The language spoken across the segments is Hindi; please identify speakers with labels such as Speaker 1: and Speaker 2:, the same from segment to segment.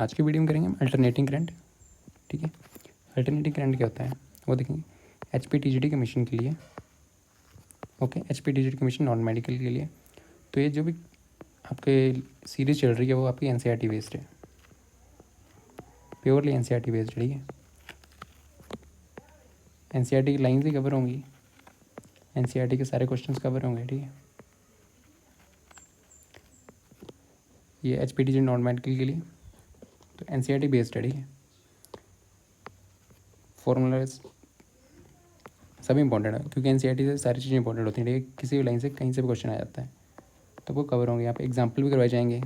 Speaker 1: आज की वीडियो में करेंगे हम अल्टरनेटिंग करंट। ठीक है, अल्टरनेटिंग करंट क्या होता है वो देखेंगे। HPTGD कमीशन के लिए, okay, HPTGD commission non medical के लिए। तो ये जो भी आपके सीरीज चल रही है वो आपकी NCERT बेस्ड है, प्योरली NCERT बेस्ड। ठीक है, NCERT की लाइन्स ही कवर होंगी, NCERT के सारे क्वेश्चंस कवर होंगे। ठीक है, ये HPTGD नॉन मेडिकल के लिए तो NCERT बेस्ड है। ठीक है, फॉर्मूलाज सभी इंपॉर्टेंट है क्योंकि NCERT से सारी चीज़ें इंपॉर्टेंट होती हैं। ठीक है, किसी भी लाइन से कहीं से भी क्वेश्चन आ जाता है तो वो कवर होंगे। यहाँ पे एग्जाम्पल भी करवाए जाएंगे,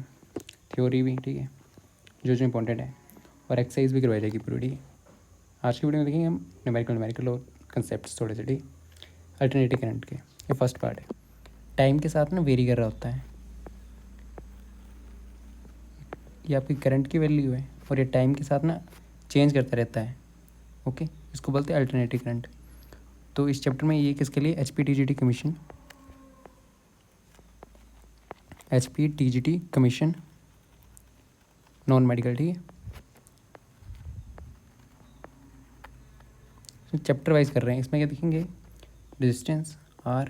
Speaker 1: थ्योरी भी। ठीक है, जो जो इंपॉर्टेंट है, और एक्सरसाइज भी करवाई जाएगी पूरी। ठीक है, आज की वीडियो में देखेंगे हम न्यूमेरिकल और कंसेप्ट थोड़े से। ठीक, अल्टरनेटिव करंट के ये फर्स्ट पार्ट है। टाइम के साथ ना वेरी कर रहा होता है, ये आपकी करंट की वैल्यू है और ये टाइम के साथ ना चेंज करता रहता है। ओके, इसको बोलते हैं अल्टरनेटिव करंट। तो इस चैप्टर में ये किसके लिए, HPTGD commission, HPTGD commission non medical. ठीक है, चैप्टर वाइज कर रहे हैं। इसमें क्या देखेंगे, रेजिस्टेंस R,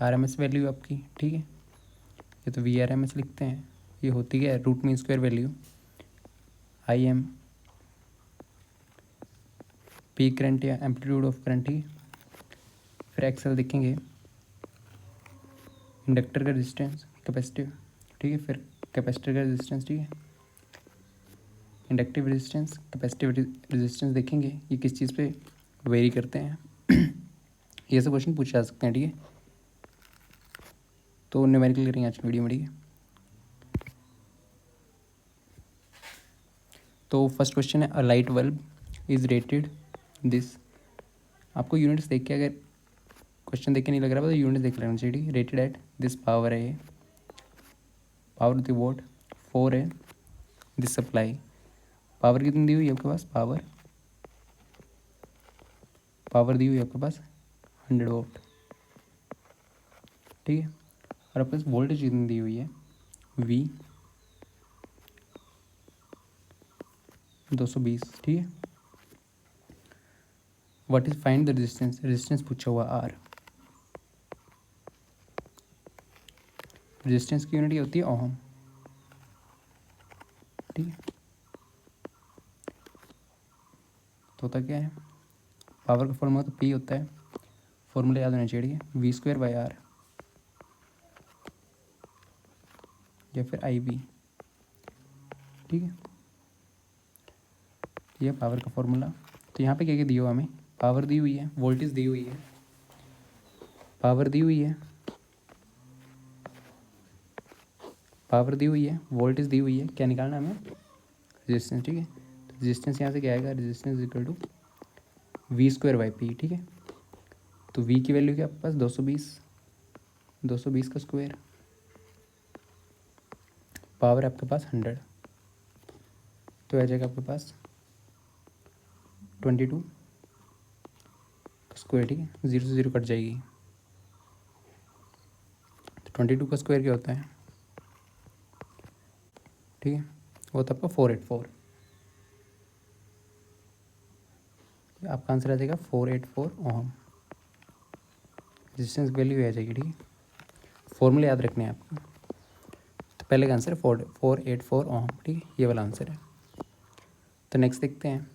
Speaker 1: RMS वैल्यू आपकी। ठीक है, ये तो VRMS लिखते हैं, ये होती है root mean square value. IM peak current या एम्पलीट्यूड ऑफ करंट। ही फिर एक्सेल देखेंगे, इंडक्टर का रेजिस्टेंस, कैपेसिटिव। ठीक है, फिर कैपेसिटर का रेजिस्टेंस। ठीक है, इंडक्टिव रेजिस्टेंस, कैपेसिटिव रेजिस्टेंस देखेंगे ये किस चीज़ पे वेरी करते हैं। ये सब क्वेश्चन पूछे जा सकते हैं। ठीक है, तो न्यूमेरिकल करेंगे आज की वीडियो में। ठीक है, तो फर्स्ट क्वेश्चन है, a light bulb is rated this. आपको यूनिट्स देख के, अगर क्वेश्चन देख के नहीं लग रहा तो यूनिट देख लेना चाहिए। रेटेड एट दिस पावर है, ये पावर द वोट 4 है। दिस सप्लाई, पावर कितनी दी हुई है आपके पास, पावर दी हुई है आपके पास 100 वोट। ठीक है, और आपके पास वोल्टेज कितनी दी हुई है, V 220। ठीक है, what is find the resistance, resistance पूछा हुआ R। रेजिस्टेंस की यूनिट होती है ओहम। ठीक है, तो होता क्या है, पावर का फॉर्मूला तो P होता है, फॉर्मूला याद होना चाहिए। V²/R या फिर IB। ठीक है, ये पावर का फॉर्मूला। तो यहाँ पे क्या क्या दिया हुआ हमें, पावर दी हुई है, वोल्टेज दी हुई है, पावर दी हुई है, पावर दी हुई है, वोल्टेज दी हुई है, क्या निकालना हमें, रेजिस्टेंस। ठीक है, तो रेजिस्टेंस यहाँ से क्या आएगा, रेजिस्टेंस इक्वल टू V²/P। ठीक है, तो V की वैल्यू क्या आपके पास 220 का स्क्वायर, पावर आपके पास 100, तो आ जाएगा आपके पास 22 का स्क्वायर। ठीक है, 0 से 0 कट जाएगी, तो 22 का स्क्वायर क्या होता है, ठीक है, वो होता है आपका 484। आपका आंसर आ जाएगा 484 ओहम, रेजिस्टेंस वैल्यू आ जाएगी। ठीक है, फॉर्मूले याद रखने हैं आपको। तो पहले का आंसर है 484 ओहम। ठीक है, ये वाला आंसर है। तो नेक्स्ट देखते हैं,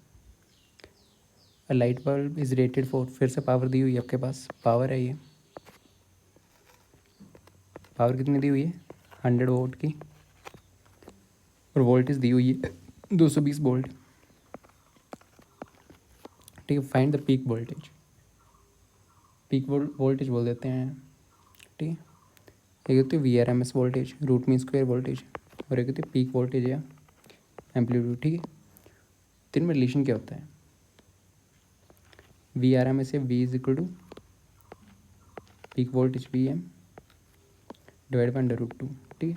Speaker 1: a light bulb is rated for, फिर से पावर दी हुई है आपके पास, पावर है ये, पावर कितनी दी हुई है 100 वोल्ट की, और वोल्टेज दी हुई है 220 वोल्ट। ठीक है, find the peak voltage, peak voltage बोल देते हैं। ठीक है, एक होती है VRMS voltage, root mean square voltage, और एक होती है पीक वोल्टेज या एम्पलीट्यूड। ठीक है, तो इनमें रिलेशन क्या होता है, VRMS है V is equal to peak voltage VM divide by √2। ठीक है,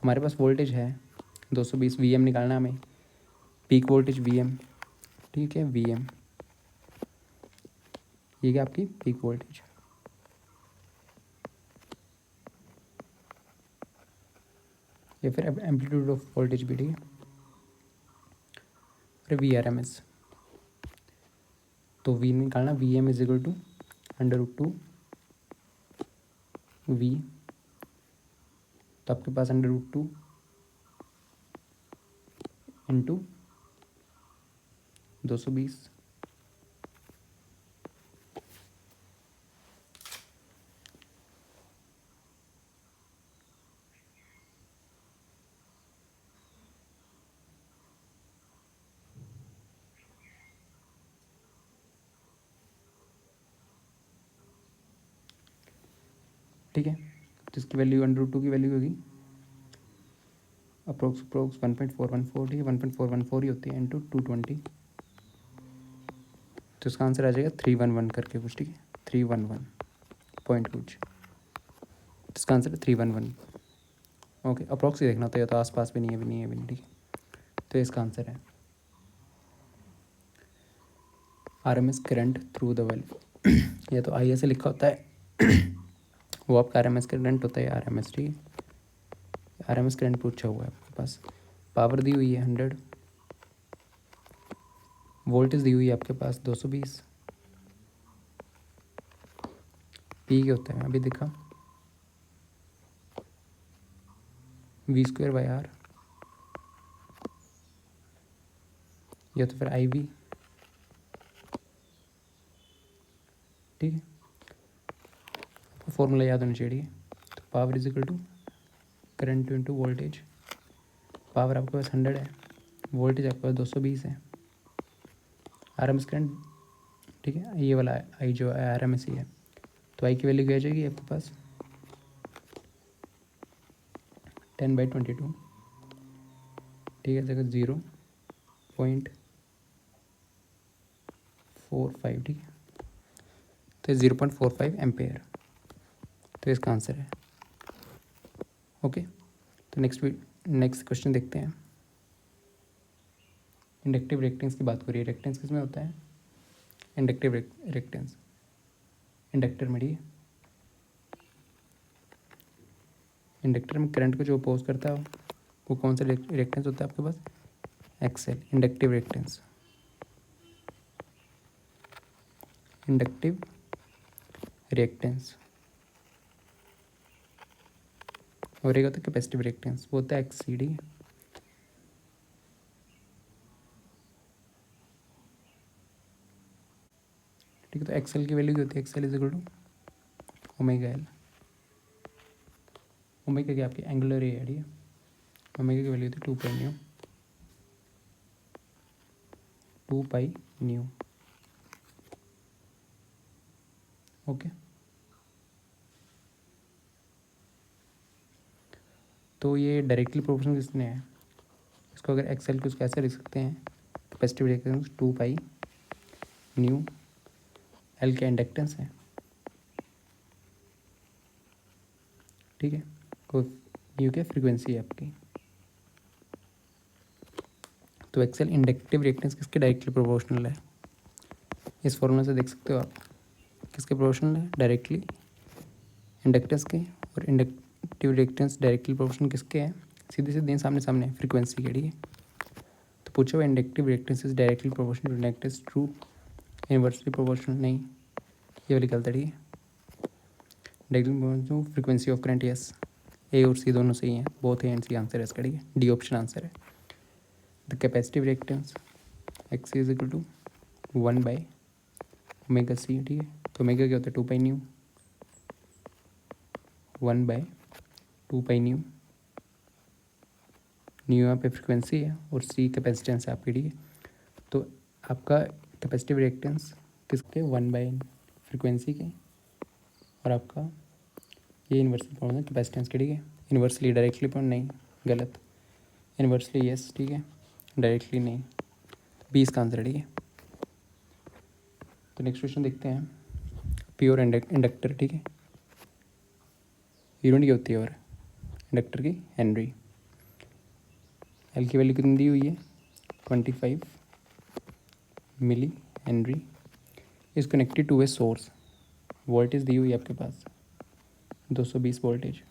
Speaker 1: हमारे पास वोल्टेज है 220, VM निकालना हमें, पीक वोल्टेज VM। ठीक है, VM ये क्या आपकी पीक वोल्टेज, या फिर एम्पलीट्यूड ऑफ वोल्टेज भी। ठीक है, है VRMS। तो V निकालना, VM is equal to √2 V। तो आपके पास √2 इंटू 220। ठीक है, तो इसकी वैल्यू √2 की वैल्यू होगी अप्रोक्स 1.414। ठीक है, 1.414 ही होती है इंटू 220। तो इसका आंसर आ जाएगा 311 करके कुछ। ठीक है, 311 पॉइंट कुछ, इसका आंसर है 311। ओके, अप्रोक्स ही देखना, तो या तो आसपास भी नहीं है, भी नहीं है, भी नहीं। ठीक है, तो इसका आंसर है RMS current through the well. या तो आई ऐसे लिखा होता है वो आपका RMS करंट होता है, RMS। ठीक है, RMS करंट पूछा हुआ है आपके पास। पावर दी हुई है 100, वोल्टेज दी हुई है आपके पास 220। पी क्या होता है अभी देखा, V²/R, या तो फिर IV। ठीक है, फॉर्मूला याद होना चाहिए। तो power is equal to current into voltage. Power आपके पास 100 है, वोल्टेज आपके पास 220 है। RMS करंट, ठीक है, ये वाला आई जो है RMS ही है। तो आई की वैल्यू क्या आ जाएगी आपके पास 10/22। ठीक है, जगह 0.45। ठीक है, तो 0.45 एम्पेयर, तो इसका आंसर है। ओके, तो नेक्स्ट क्वेश्चन देखते हैं। इंडक्टिव रिएक्टेंस की बात करिए। रिएक्टेंस किस में होता है, इंडक्टिव रिएक्टेंस इंडक्टर में। ठीक है, इंडक्टर में करंट को जो अपोज करता है वो कौन सा रिएक्टेंस होता है आपके पास, XL, inductive reactance. Inductive reactance और एक होता है कैपेसिटिव रिएक्टेंस, वो होता है XC। ठीक है, तो XL की वैल्यू क्या होती है, XL is equal to omega L। Omega क्या आपकी एंगुलर एरिया है, ओमेगा की वैल्यू होती है 2π न्यू। ओके, तो ये डायरेक्टली प्रोपोर्शनल किसने है, इसको अगर XL को कैसे लिख सकते हैं, कैपेसिटिव रिएक्टेंस 2π न्यू। L का इंडक्टेंस है। ठीक है, को न्यू क्या फ्रीक्वेंसी है आपकी। तो एक्सेल इंडक्टिव रिएक्टेंस किसके डायरेक्टली प्रोपोर्शनल है, इस फॉर्मूला से देख सकते हो आप किसके प्रोपोर्शनल है, डायरेक्टली इंडक्टेंस के। और इंडक्टिव रिएक्टेंस डायरेक्टली प्रोपोर्शनल किसके हैं, सीधे सीधे सामने सामने फ्रीक्वेंसी के। ठीक है, तो पूछा हुआ inductive reactance is directly proportional to inductance, true. Inversely proportional नहीं, ये वाली गलत है। ठीक है, directly proportional frequency of current, yes, A और सी दोनों सही हैं, both A and C answer है इसका। ठीक है, डी ऑप्शन आंसर है। The capacitive reactance X is equal to 1/ωc। ठीक है, तो ओमेगा क्या होता है 2π न्यू, 1/2π न्यू। न्यू यहाँ पे फ्रिक्वेंसी है और सी कैपेसिटेंस है आपकी। ठीक है, तो आपका कैपेसिटिव रिएक्टेंस किसके 1 फ्रिक्वेंसी के, और आपका ये इन्वर्सली पॉइंट है कैपेसिटेंस के। ठीक है, इन्वर्सली डायरेक्टली पॉइंट नहीं, गलत, इन्वर्सली यस। ठीक है, डायरेक्टली नहीं, 20 का आंसर है। ठीक है, तो नेक्स्ट क्वेश्चन देखते हैं। Pure inductor. ठीक है, यूनिट क्या होती है और इंडक्टर की, हेनरी। एल की वैल्यू कितनी दी हुई है 25 milli henry is connected to a source. Voltage दी हुई है आपके पास 220 वोल्टेज।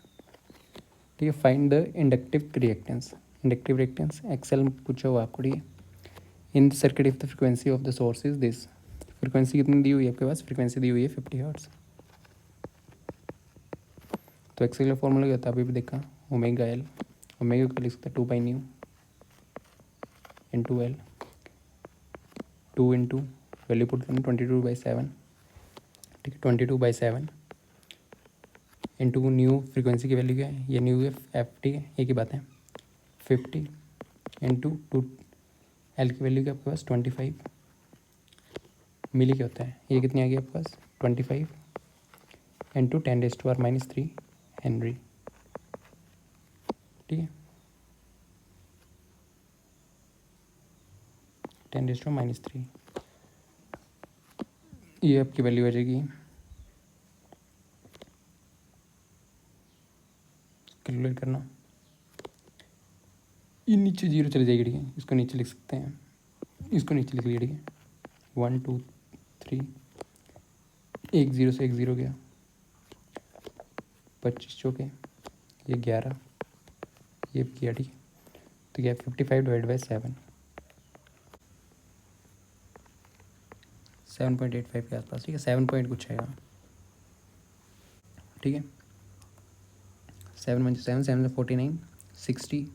Speaker 1: ठीक है, find the inductive reactance. Inductive reactance XL पूछा हुआ आपको। ठीक है, in the circuit if the frequency of the source is this. Frequency कितनी दी हुई है आपके पास? फ्रिक्वेंसी दी हुई है 50 हर्ट्ज। तो एक्स का फॉर्मूला क्या होता है? अभी भी देखा, ओमेगा एल। ओमेगा को लिख सकते हैं 2 pi nu into L, 2 into value put करना 22/7, ठीक है, 22/7 इंटू न्यू फ्रिक्वेंसी की वैल्यू क्या है? ये न्यू है एफ, ठीक है, एक ही बात है। 50 इंटू 2 एल की वैल्यू क्या आपके पास? 25 मिली क्या होता है? ये कितनी आ गई आपके पास? 25 इंटू 10⁻³ हेनरी, ठीक है, 10⁻³ ये आपकी वैल्यू आ जाएगी। कैलकुलेट करना, ये नीचे जीरो चली जाएगी, ठीक है, इसको नीचे लिख सकते हैं, इसको नीचे लिख लिया, ठीक है, 1 2 3, एक जीरो से एक जीरो गया, 25 चौके, ये 11, ये भी किया, ठीक है, तो क्या 55/7, 7.85 के आसपास, ठीक है, 7 पॉइंट कुछ आएगा, ठीक है, 7 1 7 7 49 60,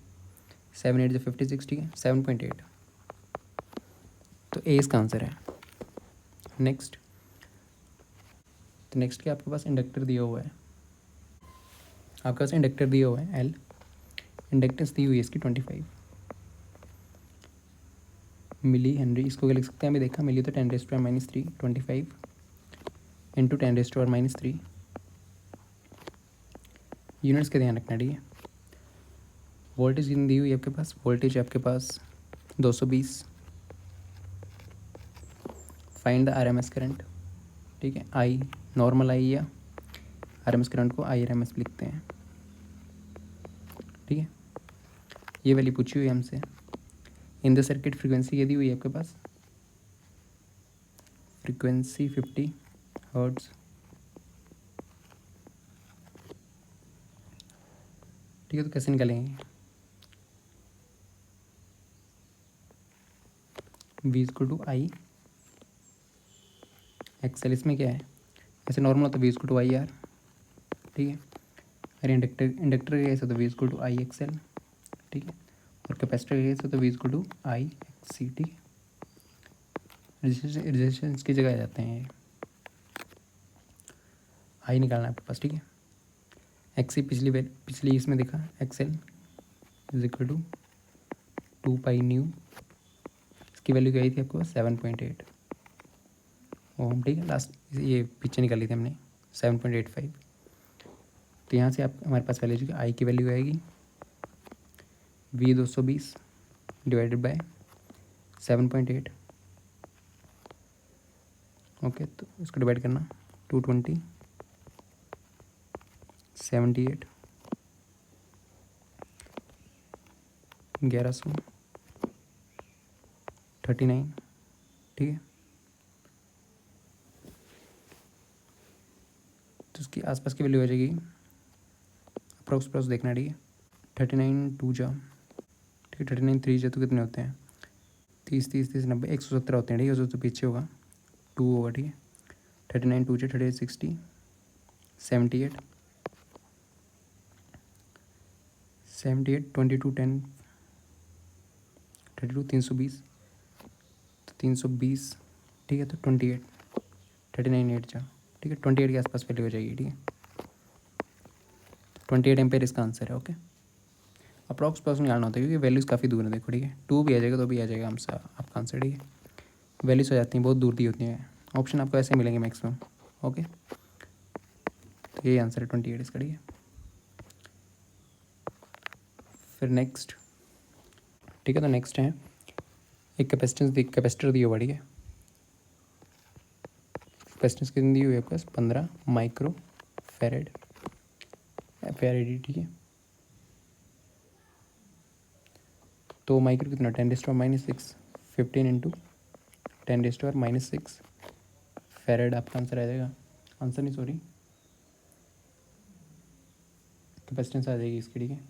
Speaker 1: 7 8 56, ठीक है, 7.8, तो ए इसका आंसर है। नेक्स्ट, तो नेक्स्ट क्या आपके पास इंडक्टर दिया हुआ है, आपके पास इंडक्टर दिया हुआ है एल, इंडक्टेंस दी हुई है इसकी 25 मिली हेनरी। इसको क्या लिख सकते हैं? अभी देखा, मिली तो 10⁻³ 25 इंटू 10⁻³ यूनिट्स का ध्यान रखना, ठीक है। वोल्टेज कितनी दी हुई है आपके पास? वोल्टेज आपके पास 220। फाइंड द आरएमएस करंट, ठीक है, आई नॉर्मल आई या आरएमएस करंट को आई आरएमएस लिखते हैं, ठीक है, ये वैल्यू पूछी हुई है हमसे। इन द सर्किट फ्रीक्वेंसी ये दी हुई है आपके पास, फ्रीक्वेंसी 50 हर्ट्ज, ठीक है, तो कैसे निकालेंगे? V = I एक्सएल, इसमें क्या है, ऐसे नॉर्मल होता है V = IR, ठीक है, अरे इंडक्टर का केस है तो V = I XL, ठीक है, और कैपेसिटर का केस है तो V = I XC, ठीक है, रेजिस्टेंस की जगह आ जाते हैं ये, आई निकालना है आपके पास, ठीक है। XC पिछली इसमें देखा, XL = 2 पाई न्यू, इसकी वैल्यू क्या आई थी आपको? 7.8 ओम, ठीक है, लास्ट ये पीछे निकाली थी हमने 7.85, तो यहाँ से आप हमारे पास वैल्यू जो आई की वैल्यू आएगी V 220 डिवाइडेड बाय 7.8, ओके, तो इसको डिवाइड करना 220 78 1100 39, ठीक है, तो उसकी आसपास की वैल्यू आ जाएगी अप्रोक्स देखना, ठीक है, 39 2 जा, ठीक है, 39 3 जा तो कितने होते हैं? 30 30 30 90 117 होते हैं, ठीक है, उससे तो पीछे होगा 2 होगा, ठीक है, 39 2 जा 38 60 78 78 22 10 32 320, तो 320, ठीक है, तो 28 39 8 जा, ठीक है, 28 के आसपास वैल्यू हो जाएगी, ठीक है, 28 एम्पेयर इसका आंसर है, ओके। अप्रॉक्स निकालना होता है क्योंकि वैल्यूज़ काफ़ी दूर है, देखो, ठीक है, 2 भी आ जाएगा तो भी आ जाएगा हमसे आपका आंसर, ठीक है, वैल्यूज हो जाती हैं बहुत दूर दी होती हैं, ऑप्शन आपको ऐसे मिलेंगे मैक्सिमम, ओके, तो यही आंसर है 28 इसका, ठीक है। फिर नेक्स्ट, ठीक है, तो नेक्स्ट है एक कैपेसिटर दी हुआ, ठीक है, कैपेसिटेंस कितनी दी हुई है आपके पास? 15 माइक्रो फेरेड, ठीक है, तो माइक्रो कितना? 10⁻⁻6 15 इंटू 10⁻⁻6 फेरेड आपका आंसर आ जाएगा, आंसर नहीं सॉरी, कैपेसिटेंस आ जाएगी इसकी, ठीक है,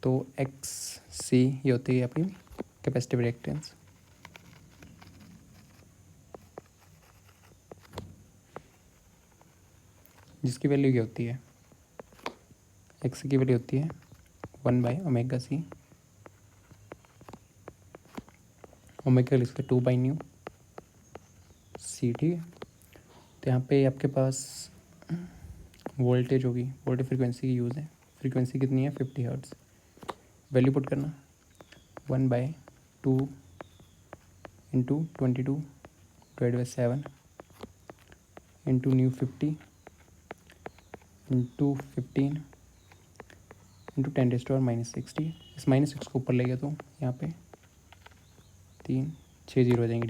Speaker 1: तो XC ये होती है आपकी कैपेसिटिव रिएक्टेंस। जिसकी वैल्यू क्या होती है, एक्स की वैल्यू होती है 1/ω/c, ओमेगा लिख सकते 2/μ c, ठीक है। तो यहाँ पे आपके पास वोल्टेज होगी, वोल्टेज फ्रीक्वेंसी की यूज़ है, फ्रीक्वेंसी कितनी है 50 हर्ट्ज़। वैल्यू पुट करना 1/2 into 22 divide by 7 into new 50 into 15 into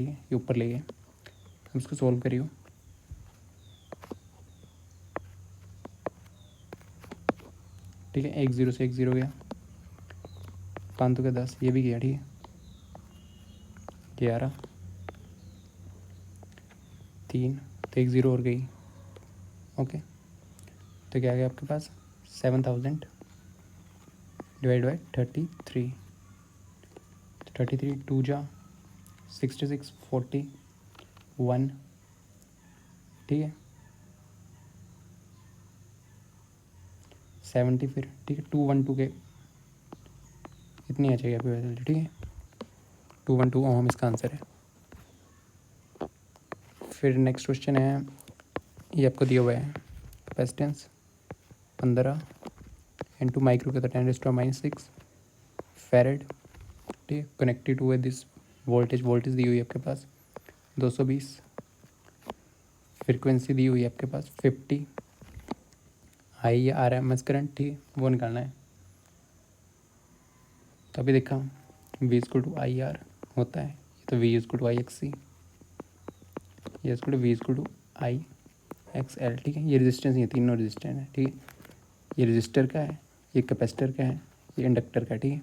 Speaker 1: 10⁻⁻⁻⁻⁻⁻⁻⁻⁻⁻⁻⁻⁻⁻⁻⁻⁻⁻⁻⁻⁻⁻⁻⁻⁻⁻⁻⁻⁻⁻⁻⁻⁻⁻⁻⁻⁻⁻⁻⁻⁻⁻⁻⁻⁻⁻⁻⁻⁻⁻⁻⁻⁻⁻⁻⁻⁻⁻⁻⁻⁻⁻⁻⁻⁻⁻⁻⁻⁻⁻⁻⁻⁻⁻⁻⁻⁻⁻⁻⁻⁻⁻⁻⁻⁻⁻⁻⁻⁻⁻⁻⁻⁻⁻⁻⁻⁻⁻⁻⁻⁻ये ऊपर ले गए। हम इसको सॉल्व करियो। ठीक है, 1 0 से 1 0 गया, 5 का 10, ये भी गया, ठीक है 11 3, तो 1 0 और गई। ओके, तो क्या आ गया आपके पास 7000 डिवाइड बाई 33, 33 2 जा 66 40 1, ठीक है 70, फिर ठीक है 212 के इतनी आ जाएगी आपकी वैल्यू, ठीक है 212 ओम इसका आंसर है। फिर नेक्स्ट क्वेश्चन है, ये आपको दिया हुआ है कैपेसिटेंस 15 इंटू माइक्रो के 10⁻⁻⁻⁶ फैरेड, ठीक है, कनेक्टेड हुए दिस वोल्टेज दी हुई है आपके पास 220, फ्रीक्वेंसी दी हुई है आपके पास 50, आई या RMS करंट, ठीक है वो निकालना है। तो अभी देखा V = IR होता है, तो V = IXC, ये V = IXL, ठीक है। ये रेजिस्टेंस, ये तीनों रेजिस्टेंस है, ठीक है। ये रेजिस्टर का है, ये कैपेसिटर का है, ये इंडक्टर का, ठीक है।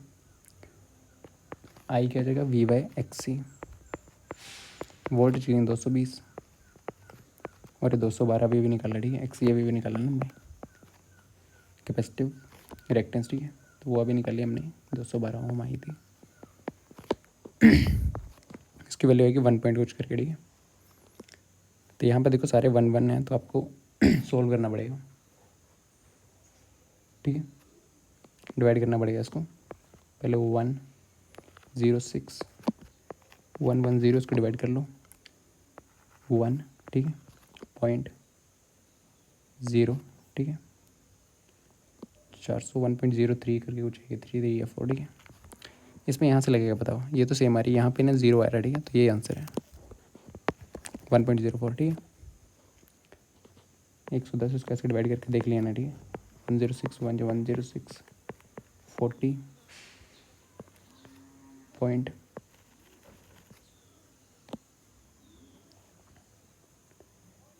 Speaker 1: आई क्या हो जाएगा V/XC, वोल्टेज कितनी 220 और 212 भी निकाला, ठीक है। XC अभी भी निकाला ना हमने, कैपेसिटिव रिएक्टेंस, ठीक है, तो वो अभी निकाली हमने 212 ओम आई थी। इसकी वैल्यू आएगी 1 पॉइंट कुछ करके, ठीक है। तो यहाँ पे देखो सारे 1 1 हैं, तो आपको सोल्व करना पड़ेगा, ठीक है, डिवाइड करना पड़ेगा इसको। पहले 1 0 6 1 1 0 इसको डिवाइड कर लो 1, ठीक है 0.0, ठीक है 400 1.03 करके कुछ है 3 3 या 4, ठीक है। इसमें यहाँ से लगेगा, बताओ ये तो सेम आ रही है, यहाँ पे ना 0 आ रहा है, ठीक है, तो ये आंसर है 1.04, ठीक है। 110 उसको ऐसे डिवाइड करके देख लिया ना, ठीक है 106 106 40 पॉइंट,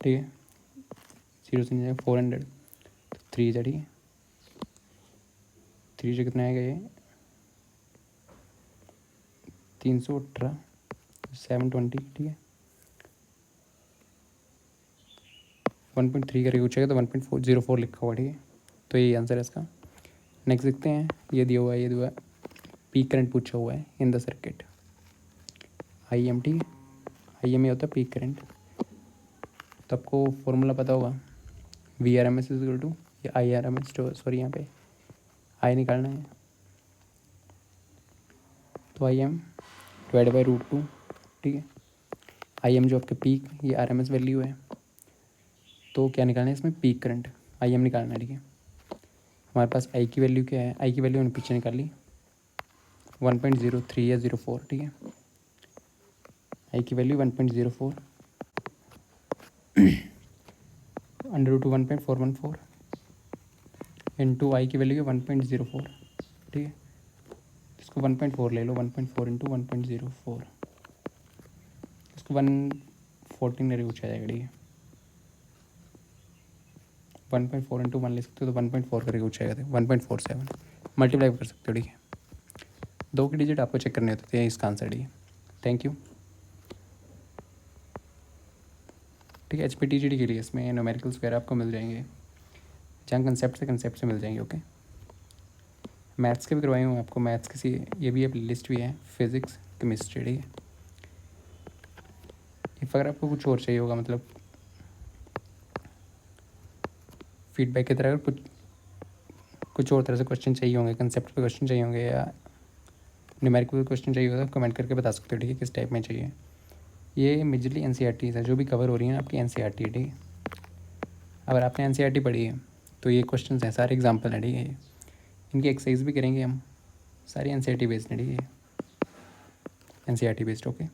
Speaker 1: ठीक है 0 से 400, 3 जा, ठीक है 3 से कितना आएगा ये 318 720, ठीक है 1.3 करके पूछेगा तो 1.404 लिखा हुआ, ठीक है। तो यही आंसर है इसका। नेक्स्ट देखते हैं, ये दिया हुआ है, ये दिया हुआ है पीक करंट पूछा हुआ है इन द सर्किट IM, ठीक है। IM ये होता है पीक करंट, तो आपको फॉर्मूला पता होगा VRMS = या IRMS, सॉरी यहाँ पे आई निकालना है, तो IM डिवाइड बाई √2, ठीक है। IM जो आपके पीक, ये RMS वैल्यू है, तो क्या निकालना है इसमें पीक करंट IM निकालना है, ठीक है। हमारे पास I की वैल्यू क्या है, I की वैल्यू हमने पीछे निकाली 1.03 या 04, ठीक है। I की वैल्यू 1.04 √2 1.414 इंटू I की वैल्यू है 1.04, ठीक है। इसको 1.4 ले लो, 1.4 इंटू 1.04, इसको 114 करके पूछा जाएगा, ठीक है 1.4 इंटू 1 ले सकते हो, तो 1.4 करके पूछा जाएगा 1.47 मल्टीप्लाई कर सकते हो, ठीक है। 2 के डिजिट आपको चेक करने होते हैं, इसका आंसर, ठीक है। थैंक यू, ठीक है। HPTGD के लिए इसमें न्यूमेरिकल्स वगैरह आपको मिल जाएंगे, जहाँ कंसेप्ट से मिल जाएंगे, ओके। मैथ्स के भी करवाई हूँ आपको, मैथ्स किसी ये भी अब लिस्ट भी है, फिज़िक्स केमिस्ट्री, ठीक है। इफ़ अगर आपको कुछ और चाहिए होगा, मतलब फीडबैक की तरह अगर कुछ और तरह से क्वेश्चन चाहिए होंगे, कंसेप्ट पे क्वेश्चन चाहिए होंगे या न्यूमेरिकल क्वेश्चन चाहिए होगा, कमेंट करके बता सकते हो, ठीक है, किस टाइप में चाहिए। ये मेजरली एनसीईआरटी है, जो भी कवर हो रही है आपकी एनसीईआरटी, ठीक है। अगर आपने एनसीईआरटी पढ़ी है तो ये क्वेश्चन हैं, सारे एग्जाम्पल हैं, ठीक है। इनकी एक्सरसाइज भी करेंगे हम, सारी एनसीईआरटी बेस्ड है, ठीक है, एनसीईआरटी बेस्ड, ओके।